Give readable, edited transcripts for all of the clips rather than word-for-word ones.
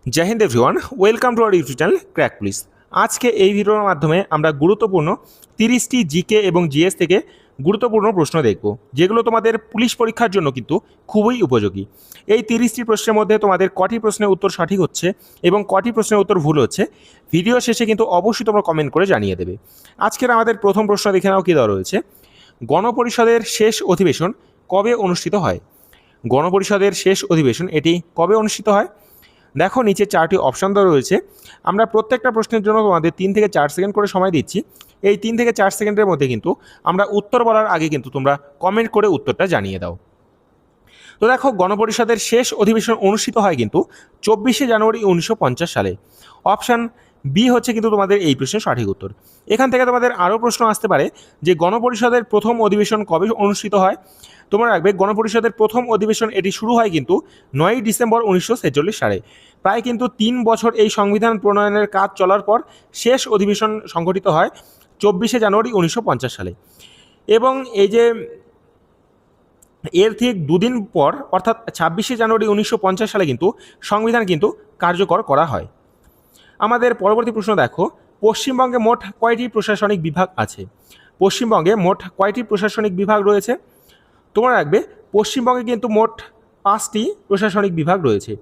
জয় হিন্দ everyone, welcome to our YouTube channel crack police. আজকে এই ভিডিওর মাধ্যমে আমরা গুরুত্বপূর্ণ 30টি জিকে এবং জিএস থেকে গুরুত্বপূর্ণ প্রশ্ন দেখব, যেগুলো তোমাদের পুলিশ পরীক্ষার জন্য কিন্তু খুবই উপযোগী। এই 30টি প্রশ্নের মধ্যে তোমাদের কটি প্রশ্নের উত্তর সঠিক হচ্ছে এবং কটি প্রশ্নের উত্তর ভুল হচ্ছে, ভিডিও শেষে কিন্তু অবশ্যই তোমরা কমেন্ট করে জানিয়ে দেবে। আজকের আমাদের প্রথম প্রশ্ন দেখে নাও কী দেওয়া রয়েছে। গণপরিষদের শেষ অধিবেশন কবে অনুষ্ঠিত হয়? গণপরিষদের শেষ অধিবেশন এটি কবে অনুষ্ঠিত হয়? দেখো, নিচে 4টি অপশান দেওয়া রয়েছে। আমরা প্রত্যেকটা প্রশ্নের জন্য তোমাদের 3 থেকে 4 সেকেন্ড করে সময় দিচ্ছি। এই 3 থেকে 4 সেকেন্ডের মধ্যে কিন্তু আমরা উত্তর বলার আগে কিন্তু তোমরা কমেন্ট করে উত্তরটা জানিয়ে দাও। তো দেখো, গণপরিষদের শেষ অধিবেশন অনুষ্ঠিত হয় কিন্তু 24শে জানুয়ারি 1950 সালে। অপশান বি হচ্ছে কিন্তু তোমাদের এই প্রশ্নের সঠিক উত্তর। এখান থেকে তোমাদের আরও প্রশ্ন আসতে পারে যে গণপরিষদের প্রথম অধিবেশন কবে অনুষ্ঠিত হয়। তোমরা রাখবে, গণপরিষদের প্রথম অধিবেশন এটি শুরু হয় কিন্তু 9ই ডিসেম্বর 1946 সালে। প্রায় কিন্তু 3 বছর এই সংবিধান প্রণয়নের কাজ চলার পর শেষ অধিবেশন সংঘটিত হয় 24শে জানুয়ারি 1950 সালে। এবং এই যে এর ঠিক দুদিন পর অর্থাৎ 26শে জানুয়ারি 1950 সালে কিন্তু সংবিধান কিন্তু কার্যকর করা হয়। আমাদের পরবর্তী প্রশ্ন দেখো, পশ্চিমবঙ্গে মোট কয়টি প্রশাসনিক বিভাগ আছে? পশ্চিমবঙ্গে মোট কয়টি প্রশাসনিক বিভাগ রয়েছে? তোমরা রাখবে, পশ্চিমবঙ্গে কিন্তু মোট 5টি প্রশাসনিক বিভাগ রয়েছে।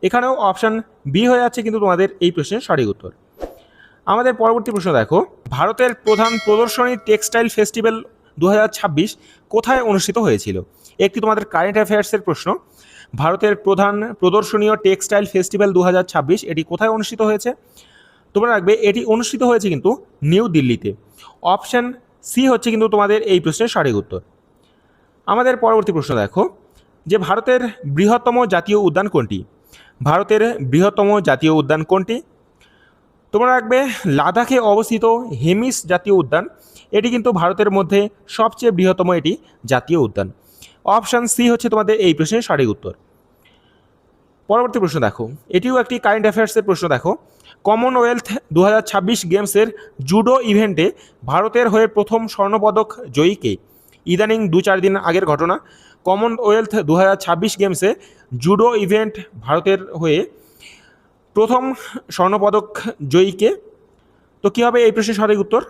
এখানেও অপশান বি হয়ে যাচ্ছে কিন্তু তোমাদের এই প্রশ্নের সঠিক উত্তর। আমাদের পরবর্তী প্রশ্ন দেখো, ভারতের প্রধান প্রদর্শনী টেক্সটাইল ফেস্টিভ্যাল 2026 কোথায় অনুষ্ঠিত হয়েছিল? একটি তোমাদের কারেন্ট অ্যাফেয়ার্সের প্রশ্ন। ভারতের প্রধান প্রদর্শনীয় টেক্সটাইল ফেস্টিভ্যাল 2026 এটি কোথায় অনুষ্ঠিত হয়েছে? তোমরা রাখবে, এটি অনুষ্ঠিত হয়েছে কিন্তু নিউ দিল্লিতে। অপশান সি হচ্ছে কিন্তু তোমাদের এই প্রশ্নের সঠিক উত্তর। আমাদের পরবর্তী প্রশ্ন দেখো, যে ভারতের বৃহত্তম জাতীয় উদ্যান কোনটি? ভারতের বৃহত্তম জাতীয় উদ্যান কোনটি? তোমরা রাখবে, লাদাখে অবস্থিত হেমিস জাতীয় উদ্যান এটি কিন্তু ভারতের মধ্যে সবচেয়ে বৃহত্তম এটি জাতীয় উদ্যান। অপশান সি হচ্ছে তোমাদের এই প্রশ্নের সঠিক উত্তর। পরবর্তী প্রশ্ন দেখো, এটিও একটি কারেন্ট অ্যাফেয়ার্সের প্রশ্ন। দেখো, কমনওয়েলথ 2026 গেমসের জুডো ইভেন্টে ভারতের হয়ে প্রথম স্বর্ণপদক জয়ী কে? ইদানিং 2-4 দিন আগের ঘটনা। কমনওয়েলথ 2026 গেমসে জুডো ইভেন্ট ভারতের হয়ে প্রথম স্বর্ণপদক জয়ীকে। তো কী হবে এই প্রশ্নের সঠিক উত্তর?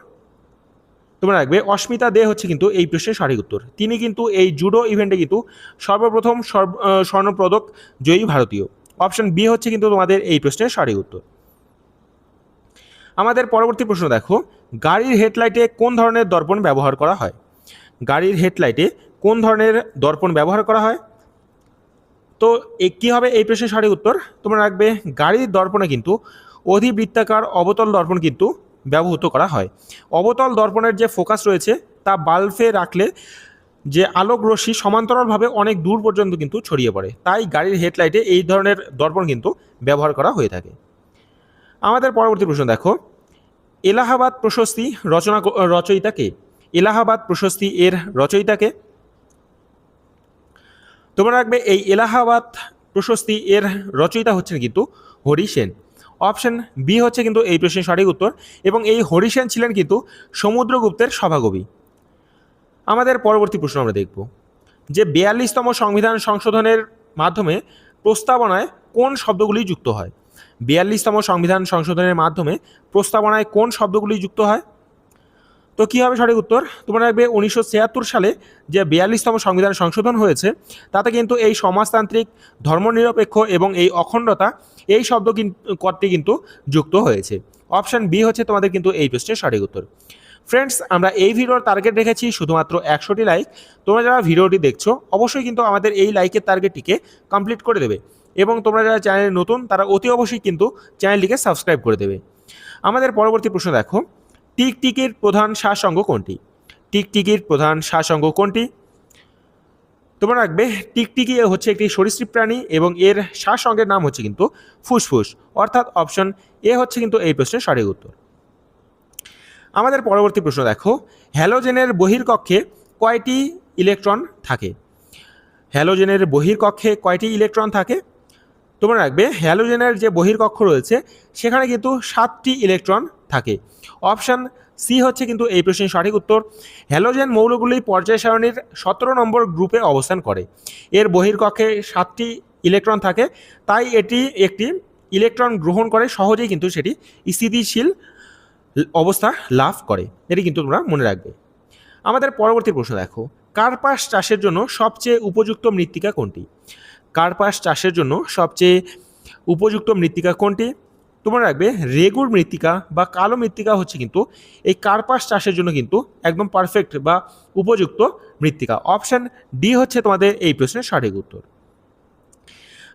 তোমরা রাখবে, অস্মিতা দে হচ্ছে কিন্তু এই প্রশ্নের সঠিক উত্তর। তিনি কিন্তু এই জুডো ইভেন্টে কিন্তু সর্বপ্রথম স্বর্ণপদক জয়ী ভারতীয়। অপশন বি হচ্ছে কিন্তু তোমাদের এই প্রশ্নের সঠিক উত্তর। আমাদের পরবর্তী প্রশ্ন দেখো, গাড়ির হেডলাইটে কোন ধরনের দর্পণ ব্যবহার করা হয়? গাড়ির হেডলাইটে কোন ধরনের দর্পণ ব্যবহার করা হয়? তো কী হবে এই প্রশ্নের সঠিক উত্তর? তোমরা রাখবে, গাড়ির দর্পণে কিন্তু অধিবৃত্তাকার অবতল দর্পণ কিন্তু ব্যবহৃত করা হয়। অবতল দর্পণের যে ফোকাস রয়েছে তা বাল্বে রাখলে যে আলোক রশ্মি সমান্তরালভাবে অনেক দূর পর্যন্ত কিন্তু ছড়িয়ে পড়ে, তাই গাড়ির হেডলাইটে এই ধরনের দর্পণ কিন্তু ব্যবহার করা হয়ে থাকে। আমাদের পরবর্তী প্রশ্ন দেখো, এলাহাবাদ প্রশস্তি রচয়িতা কে? এলাহাবাদ প্রশস্তি এর রচয়িতা কে? তোমরা রাখবে, এই এলাহাবাদ প্রশস্তি এর রচয়িতা হচ্ছেন কিন্তু হরি সেন। অপশন বি হচ্ছে কিন্তু এই প্রশ্নের সঠিক উত্তর। এবং এই হরি সেন ছিলেন কিন্তু সমুদ্রগুপ্তের সভাকবি। আমাদের পরবর্তী প্রশ্ন আমরা দেখব, যে 42তম সংবিধান সংশোধনের মাধ্যমে প্রস্তাবনায় কোন শব্দগুলি যুক্ত হয়? 42তম সংবিধান সংশোধনের মাধ্যমে প্রস্তাবনায় কোন শব্দগুলি যুক্ত হয়? তো কী হবে সঠিক উত্তর? তোমরা রাখবে, 1976 সালে যে 42তম সংবিধান সংশোধন হয়েছে তাতে কিন্তু এই সমাজতান্ত্রিক, ধর্মনিরপেক্ষ এবং এই অখণ্ডতা এই শব্দ কটি কিন্তু যুক্ত হয়েছে। অপশান বি হচ্ছে তোমাদের কিন্তু এই প্রশ্নের সঠিক উত্তর। ফ্রেন্ডস, আমরা এই ভিডিওর টার্গেট রেখেছি শুধুমাত্র 100টি লাইক। তোমরা যারা ভিডিওটি দেখছো অবশ্যই কিন্তু আমাদের এই লাইকের টার্গেটটিকে কমপ্লিট করে দেবে, এবং তোমরা যারা চ্যানেলে নতুন তারা অতি অবশ্যই কিন্তু চ্যানেলটিকে সাবস্ক্রাইব করে দেবে। আমাদের পরবর্তী প্রশ্ন দেখো, টিকটিকির প্রধান শ্বাসঅঙ্গ কোনটি? টিকটিকির প্রধান শ্বাসঅঙ্গ কোনটি? তোমরা রাখবে, টিকটিকি হচ্ছে একটি সরীসৃপ প্রাণী এবং এর শ্বাসঅঙ্গের নাম হচ্ছে কিন্তু ফুসফুস, অর্থাৎ অপশন এ হচ্ছে কিন্তু এই প্রশ্নের সঠিক উত্তর। আমাদের পরবর্তী প্রশ্ন দেখো, হ্যালোজেনের বহির্কক্ষে কয়টি ইলেকট্রন থাকে? হ্যালোজেনের বহির্কক্ষে কয়টি ইলেকট্রন থাকে? তোমরা রাখবে, হ্যালোজেনের যে বহির্কক্ষ রয়েছে সেখানে কিন্তু 7টি ইলেকট্রন থাকে। অপশান সি হচ্ছে কিন্তু এই প্রশ্নের সঠিক উত্তর। হ্যালোজেন মৌলগুলি পর্যায় সারণীর 17 নম্বর গ্রুপে অবস্থান করে। এর বহির্কক্ষে 7টি ইলেকট্রন থাকে, তাই এটি একটি ইলেকট্রন গ্রহণ করে সহজেই কিন্তু সেটি স্থিতিশীল অবস্থা লাভ করে। এটি কিন্তু তোমরা মনে রাখবে। আমাদের পরবর্তী প্রশ্ন দেখো, কার্পাস চাষের জন্য সবচেয়ে উপযুক্ত মৃত্তিকা কোনটি? কার্পাস চাষের জন্য সবচেয়ে উপযুক্ত মৃত্তিকা কোনটি? তোমরা রাখবে রেগুর মৃত্তিকা বা কালো মৃত্তিকা হচ্ছে কিন্তু এই কার্পাস চাষের জন্য কিন্তু একদম পারফেক্ট বা উপযুক্ত মৃত্তিকা। অপশান ডি হচ্ছে তোমাদের এই প্রশ্নের সঠিক উত্তর।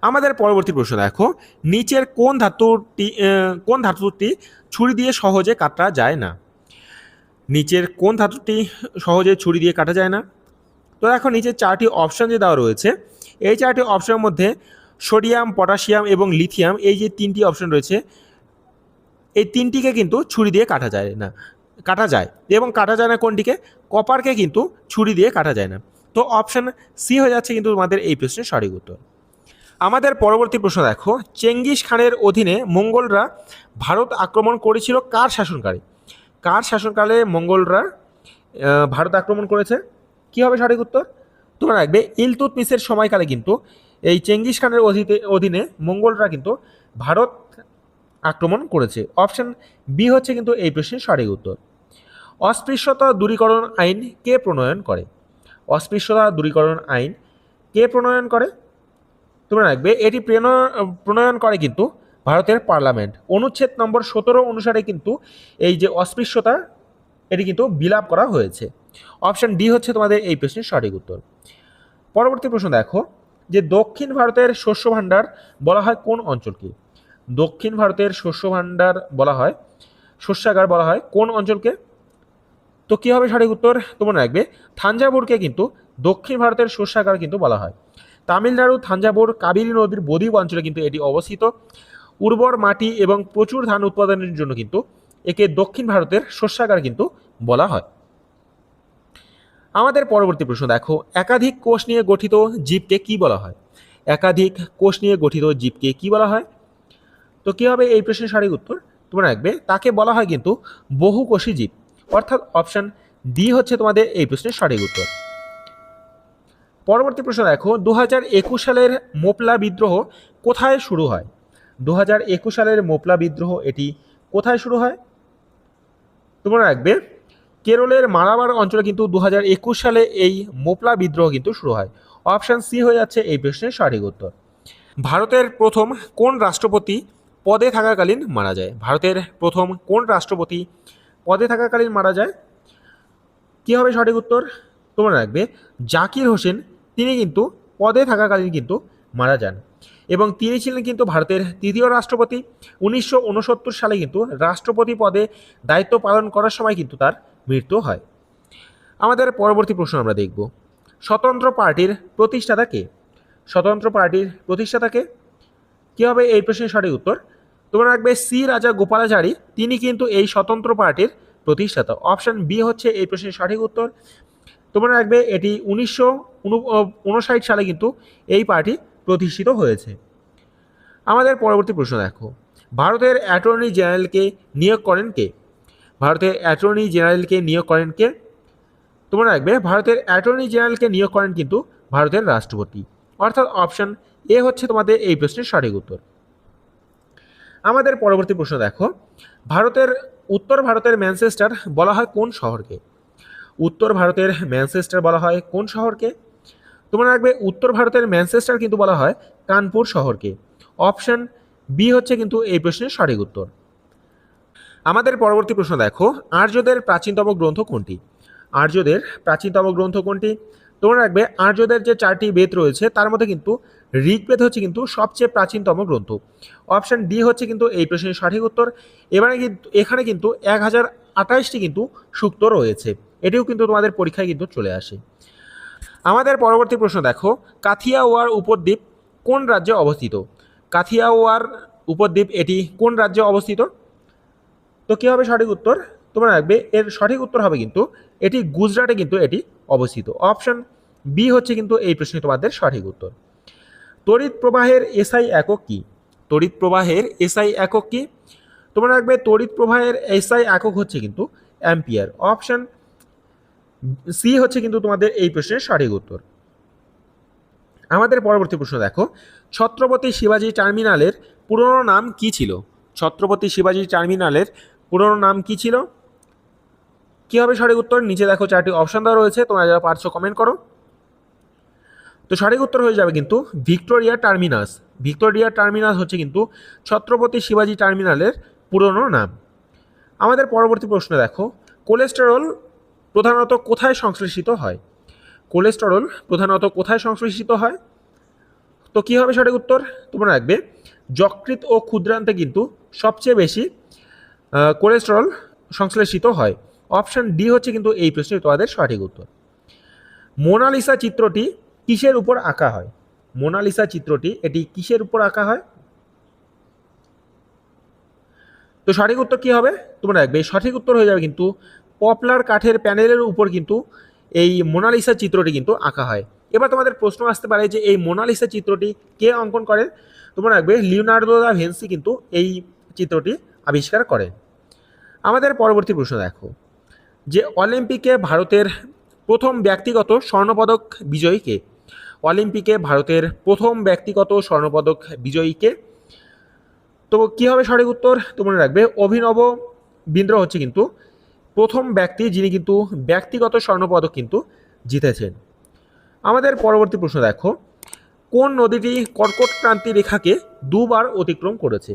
আমাদের পরবর্তী প্রশ্ন দেখো, নিচের কোন ধাতুটি ছুরি দিয়ে সহজে কাটা যায় না? নিচের কোন ধাতুটি সহজে ছুরি দিয়ে কাটা যায় না? তো দেখো নিচে চারটি অপশান যে দেওয়া রয়েছে, এই চারটি অপশনের মধ্যে সোডিয়াম, পটাশিয়াম এবং লিথিয়াম, এই যে তিনটি অপশন রয়েছে, এই তিনটিকে কিন্তু ছুরি দিয়ে কাটা যায় না, কাটা যায় এবং কাটা যায় না কোনটিকে? কপারকে কিন্তু ছুরি দিয়ে কাটা যায় না। তো অপশান সি হয়ে যাচ্ছে কিন্তু তোমাদের এই প্রশ্নের সঠিক উত্তর। আমাদের পরবর্তী প্রশ্ন দেখো, চেঙ্গিস খানের অধীনে মঙ্গলরা ভারত আক্রমণ করেছিল কার শাসনকালে? কার শাসনকালে মঙ্গলরা ভারত আক্রমণ করেছে? কী হবে সঠিক উত্তর? তোমরা রাখবে ইলতুৎমিশের সময়কালে কিন্তু এই চেঙ্গিস খানের অধীনে মঙ্গলরা কিন্তু ভারত আক্রমণ করেছে। অপশন বি হচ্ছে কিন্তু এই প্রশ্নের সঠিক উত্তর। অস্পৃশ্যতা দূরীকরণ আইন কে প্রণয়ন করে? অস্পৃশ্যতা দূরীকরণ আইন কে প্রণয়ন করে? তোমরা রাখবে এটি প্রণয়ন করে কিন্তু ভারতের পার্লামেন্ট। অনুচ্ছেদ নম্বর 17 অনুসারে কিন্তু এই যে অস্পৃশ্যতা, এটি কিন্তু বিলাপ করা হয়েছে। অপশান ডি হচ্ছে তোমাদের এই প্রশ্নের সঠিক উত্তর। পরবর্তী প্রশ্ন দেখো, যে দক্ষিণ ভারতের শস্য ভাণ্ডার বলা হয় কোন অঞ্চলকে? দক্ষিণ ভারতের শস্য ভাণ্ডার বলা হয়, শস্যাগার বলা হয় কোন অঞ্চলকে? তো কী হবে সঠিক উত্তর? তোমরা রাখবে থাঞ্জাভুরকে কিন্তু দক্ষিণ ভারতের শস্যাগার কিন্তু বলা হয়। তামিলনাড়ু থাঞ্জাভুর কাবেরী নদীর বদ্বীপ অঞ্চলে কিন্তু এটি অবস্থিত। উর্বর মাটি এবং প্রচুর ধান উৎপাদনের জন্য কিন্তু একে দক্ষিণ ভারতের শস্যাগার কিন্তু বলা হয়। আমাদের পরবর্তী প্রশ্ন দেখো, একাধিক কোষ নিয়ে গঠিত জীবকে কি বলা হয়? একাধিক কোষ নিয়ে গঠিত জীবকে কি বলা হয়? তো কী হবে এই প্রশ্নের সঠিক উত্তর? তোমরা রাখবে তাকে বলা হয় কিন্তু বহুকোষী জীব, অর্থাৎ অপশান ডি হচ্ছে তোমাদের এই প্রশ্নের সঠিক উত্তর। পরবর্তী প্রশ্ন দেখো, 2021 সালের মোপলা বিদ্রোহ কোথায় শুরু হয়? 2021 সালের মোপলা বিদ্রোহ এটি কোথায় শুরু হয়? তোমরা রাখবে কেরলের মালাবার অঞ্চলে কিন্তু 2021 সালে এই মোপলা বিদ্রোহ কিন্তু শুরু হয়। অপশান সি হয়ে যাচ্ছে এই প্রশ্নের সঠিক উত্তর। ভারতের প্রথম কোন রাষ্ট্রপতি পদে থাকাকালীন মারা যায়? ভারতের প্রথম কোন রাষ্ট্রপতি পদে থাকাকালীন মারা যায়? কী হবে সঠিক উত্তর? তোমরা রাখবে জাকির হোসেন, তিনি কিন্তু পদে থাকাকালীন কিন্তু মারা যান এবং তিনি ছিলেন কিন্তু ভারতের তৃতীয় রাষ্ট্রপতি। 1969 সালে কিন্তু রাষ্ট্রপতি পদে দায়িত্ব পালন করার সময় কিন্তু তার মৃত্যু হয়। আমাদের পরবর্তী প্রশ্ন আমরা দেখব, স্বতন্ত্র পার্টির প্রতিষ্ঠাতা কে? স্বতন্ত্র পার্টির প্রতিষ্ঠাতা কে? কী হবে এই প্রশ্নের সঠিক উত্তর? তোমরা রাখবে সি রাজা গোপালাচারী, তিনি কিন্তু এই স্বতন্ত্র পার্টির প্রতিষ্ঠাতা। অপশান বি হচ্ছে এই প্রশ্নের সঠিক উত্তর। তোমরা রাখবে এটি 1959 সালে কিন্তু এই পার্টি প্রতিষ্ঠিত হয়েছে। আমাদের পরবর্তী প্রশ্ন দেখো, ভারতের অ্যাটর্নি জেনারেলকে নিয়োগ করেন কে? ভারতের অ্যাটর্নি জেনারেলকে নিয়োগ করেন কে? তোমরা রাখবে ভারতের অ্যাটর্নি জেনারেলকে নিয়োগ করেন কিন্তু ভারতের রাষ্ট্রপতি, অর্থাৎ অপশান এ হচ্ছে তোমাদের এই প্রশ্নের সঠিক উত্তর। আমাদের পরবর্তী প্রশ্ন দেখো, উত্তর ভারতের ম্যানচেস্টার বলা হয় কোন শহরকে? উত্তর ভারতের ম্যানচেস্টার বলা হয় কোন শহরকে? তোমরা রাখবে উত্তর ভারতের ম্যানচেস্টার কিন্তু বলা হয় কানপুর শহরকে। অপশান বি হচ্ছে কিন্তু এই প্রশ্নের সঠিক উত্তর। আমাদের পরবর্তী প্রশ্ন দেখো, আর্যদের প্রাচীনতম গ্রন্থ কোনটি? আর্যদের প্রাচীনতম গ্রন্থ কোনটি? তোমরা রাখবে আর্যদের যে 4টি বেদ রয়েছে তার মধ্যে কিন্তু ঋগ্বেদ হচ্ছে কিন্তু সবচেয়ে প্রাচীনতম গ্রন্থ। অপশান ডি হচ্ছে কিন্তু এই প্রশ্নের সঠিক উত্তর। এখানে কিন্তু 1028টি কিন্তু সূক্ত রয়েছে, এটিও কিন্তু তোমাদের পরীক্ষায় কিন্তু চলে আসে। আমাদের পরবর্তী প্রশ্ন দেখো, কাথিয়াওয়াড় উপদ্বীপ কোন রাজ্যে অবস্থিত? কাথিয়াওয়াড় উপদ্বীপ এটি কোন রাজ্যে অবস্থিত? তো কী হবে সঠিক উত্তর? তোমরা রাখবে এর সঠিক উত্তর হবে কিন্তু এটি গুজরাটে কিন্তু এটি অবস্থিত। অপশান বি হচ্ছে কিন্তু এই প্রশ্নে তোমাদের সঠিক উত্তর। তড়িৎ প্রবাহের এসআই একক কি? তড়িৎ প্রবাহের এসআই একক কি? তোমরা রাখবে তড়িৎ প্রবাহের এসআই একক হচ্ছে কিন্তু অ্যাম্পিয়ার। অপশান সি হচ্ছে কিন্তু তোমাদের এই প্রশ্নের সঠিক উত্তর। আমাদের পরবর্তী প্রশ্ন দেখো, ছত্রপতি শিবাজি টার্মিনালের পুরনো নাম কি ছিল? ছত্রপতি শিবাজি টার্মিনালের পুরনো নাম কি ছিল? কি হবে সঠিক উত্তর? নিচে দেখো 4টি অপশন দেওয়া রয়েছে, তোমরা যারা পারছো কমেন্ট করো। তো সঠিক উত্তর হয়ে যাবে কিন্তু ভিক্টোরিয়া টার্মিনাস। ভিক্টোরিয়া টার্মিনাস হচ্ছে কিন্তু ছত্রপতি শিবাজি টার্মিনালের পুরনো নাম। আমাদের পরবর্তী প্রশ্ন দেখো, কোলেস্টেরল প্রধানত কোথায় সংশ্লেষিত হয়? কোলেস্টেরল প্রধানত কোথায় সংশ্লেষিত হয়? তো কী হবে সঠিক উত্তর? তোমরা রাখবে যকৃৎ ও ক্ষুদ্রান্তে কিন্তু সবচেয়ে বেশি কোলেস্টেরল সংশ্লেষিত হয়। অপশন ডি হচ্ছে কিন্তু এই প্রশ্নের তোমাদের সঠিক উত্তর। মোনালিসা চিত্রটি কিসের উপর আঁকা হয়? মোনালিসা চিত্রটি এটি কিসের উপর আঁকা হয়? তো সঠিক উত্তর কি হবে? তোমরা রাখবে সঠিক উত্তর হয়ে যাবে কিন্তু পপলার কাঠের প্যানেলের উপর কিন্তু এই মোনালিসা চিত্রটি কিন্তু আঁকা হয়। এবার তোমাদের প্রশ্ন আসতে পারে যে এই মোনালিসা চিত্রটি কে অঙ্কন করেন? তোমরা রাখবে লিওনার্দো দা ভিঞ্চি কিন্তু এই চিত্রটি আবিষ্কার করেন। আমাদের পরবর্তী প্রশ্ন দেখো, যে অলিম্পিকে ভারতের প্রথম ব্যক্তিগত স্বর্ণপদক বিজয়ী কে? অলিম্পিকে ভারতের প্রথম ব্যক্তিগত স্বর্ণপদক বিজয়ী কে? তো কী হবে সঠিক উত্তর? তোমরা রাখবে অভিনব বিন্দ্র হচ্ছে কিন্তু প্রথম ব্যক্তি যিনি কিন্তু ব্যক্তিগত স্বর্ণপদক কিন্তু জিতেছেন। আমাদের পরবর্তী প্রশ্ন দেখো, কোন নদীটি কর্কট ক্রান্তি রেখাকে দুবার অতিক্রম করেছে?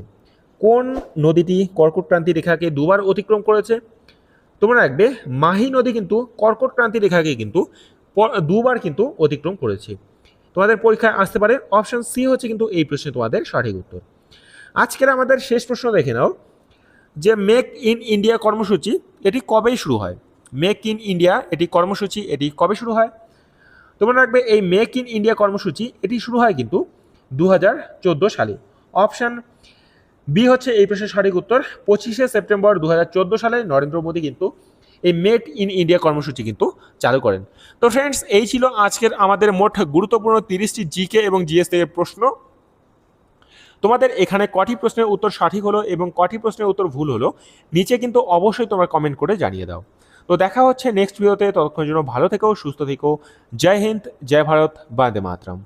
কোন নদীটি কর্কট ক্রান্তি রেখাকে দুবার অতিক্রম করেছে? তোমরা রাখবে মাহি নদী কিন্তু কর্কট ক্রান্তি রেখাকে কিন্তু দুবার কিন্তু অতিক্রম করেছে। তোমাদের পরীক্ষায় আসতে পারে অপশন সি হচ্ছে কিন্তু এই প্রশ্নে তোমাদের সঠিক উত্তর। আজকের আমাদের শেষ প্রশ্ন দেখে নাও, যে মেক ইন ইন্ডিয়া কর্মসূচি এটি কবে শুরু হয়? মেক ইন ইন্ডিয়া এটি কর্মসূচি এটি কবে শুরু হয়? তোমরা রাখবে এই মেক ইন ইন্ডিয়া কর্মসূচি এটি শুরু হয় কিন্তু 2014 সালে। অপশান বি হচ্ছে এই প্রশ্নের সঠিক উত্তর। 25শে সেপ্টেম্বর 2014 সালে নরেন্দ্র মোদী কিন্তু এই মেক ইন ইন্ডিয়া কর্মসূচি কিন্তু চালু করেন। তো ফ্রেন্ডস, এই ছিল আজকের আমাদের মোট গুরুত্বপূর্ণ 30টি জিকে এবং জিএস থেকে প্রশ্ন। তোমাদের এখানে কটি প্রশ্নের উত্তর সঠিক হলো এবং কটি প্রশ্নের উত্তর ভুল হলো নিচে কিন্তু অবশ্যই তোমরা কমেন্ট করে জানিয়ে দাও। তো দেখা হচ্ছে নেক্সট ভিডিওতে, ততক্ষণের জন্য ভালো থেকো, সুস্থ থেকো। জয় হিন্দ, জয় ভারত, বন্দে মাতরম।